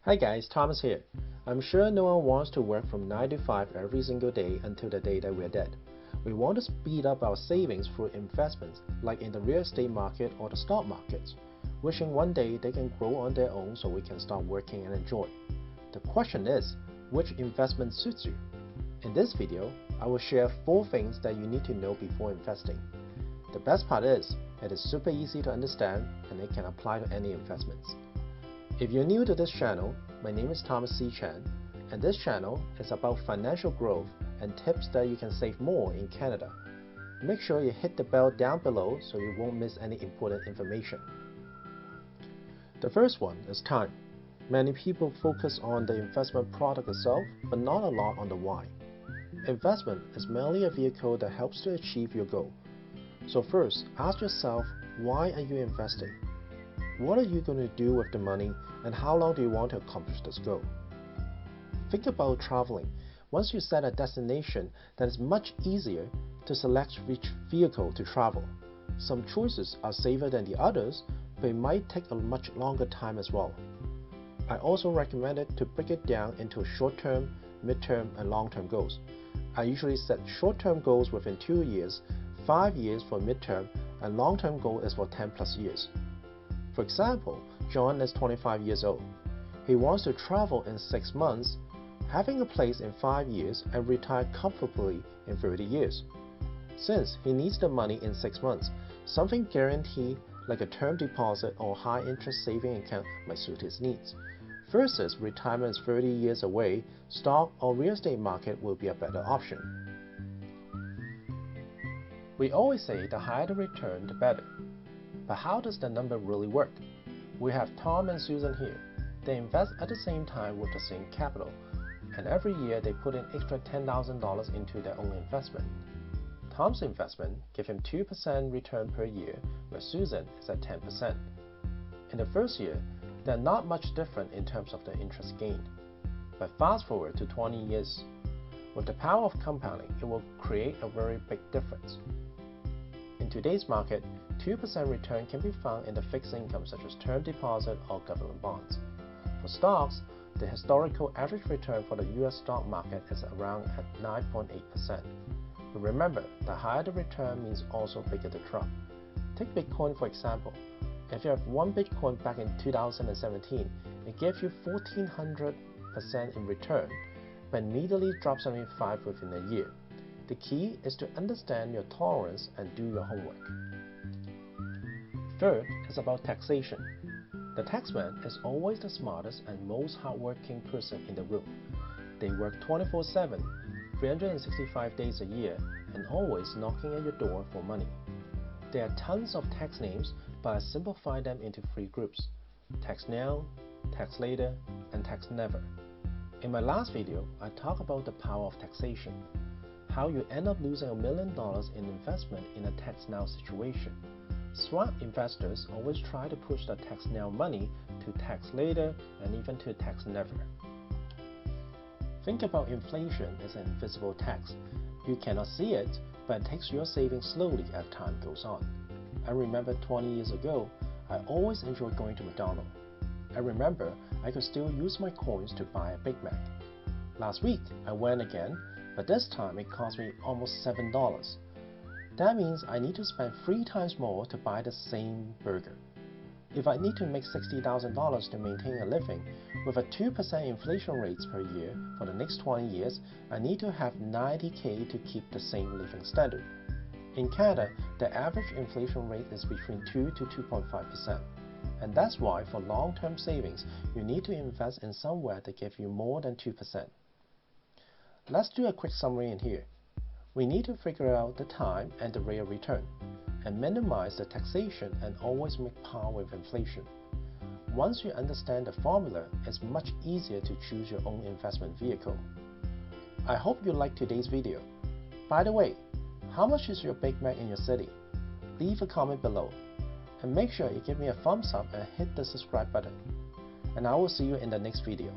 Hi guys, Thomas here. I'm sure no one wants to work from 9 to 5 every single day until the day that we're dead. We want to speed up our savings through investments like in the real estate market or the stock markets, wishing one day they can grow on their own so we can start working and enjoy. The question is, which investment suits you? In this video, I will share 4 things that you need to know before investing. The best part is, it is super easy to understand and it can apply to any investments. If you're new to this channel, my name is thomaschan, and this channel is about financial growth and tips that you can save more in Canada. Make sure you hit the bell down below so you won't miss any important information. The first one is time. Many people focus on the investment product itself, but not a lot on the why. Investment is merely a vehicle that helps to achieve your goal. So first, ask yourself, why are you investing? What are you going to do with the money, and how long do you want to accomplish this goal? Think about traveling. Once you set a destination, then it's much easier to select which vehicle to travel. Some choices are safer than the others, but it might take a much longer time as well. I also recommend it to break it down into short-term, mid-term, and long-term goals. I usually set short-term goals within 2 years, 5 years for mid-term, and long-term goal is for 10 plus years. For example, John is 25 years old. He wants to travel in 6 months, having a place in 5 years, and retire comfortably in 30 years. Since he needs the money in 6 months, something guaranteed like a term deposit or high interest saving account might suit his needs. Versus retirement is 30 years away, stock or real estate market will be a better option. We always say the higher the return, the better. But how does the number really work? We have Tom and Susan here. They invest at the same time with the same capital, and every year they put in extra $10,000 into their own investment. Tom's investment gives him 2% return per year, where Susan is at 10%. In the first year, they are not much different in terms of the interest gained. But fast forward to 20 years. With the power of compounding, it will create a very big difference. In today's market, 2% return can be found in the fixed income such as term deposit or government bonds. For stocks, the historical average return for the US stock market is around at 9.8%. But remember, the higher the return means also bigger the drop. Take Bitcoin for example. If you have 1 Bitcoin back in 2017, it gave you 1,400% in return, but immediately dropped 75% within a year. The key is to understand your tolerance and do your homework. Third is about taxation. The taxman is always the smartest and most hardworking person in the room. They work 24/7, 365 days a year, and always knocking at your door for money. There are tons of tax names, but I simplify them into 3 groups: tax now, tax later, and tax never. In my last video, I talked about the power of taxation, how you end up losing $1 million in investment in a tax now situation. Smart investors always try to push the tax now money to tax later and even to tax never. Think about inflation as an invisible tax. You cannot see it, but it takes your savings slowly as time goes on. I remember 20 years ago, I always enjoyed going to McDonald's. I remember I could still use my coins to buy a Big Mac. Last week, I went again, but this time it cost me almost $7. That means I need to spend 3 times more to buy the same burger. If I need to make $60,000 to maintain a living, with a 2% inflation rates per year for the next 20 years, I need to have $90,000 to keep the same living standard. In Canada, the average inflation rate is between 2 to 2.5%. And that's why for long-term savings, you need to invest in somewhere that gives you more than 2%. Let's do a quick summary in here. We need to figure out the time and the rate of return, and minimize the taxation and always make par with inflation. Once you understand the formula, it's much easier to choose your own investment vehicle. I hope you liked today's video. By the way, how much is your Big Mac in your city? Leave a comment below, and make sure you give me a thumbs up and hit the subscribe button. And I will see you in the next video.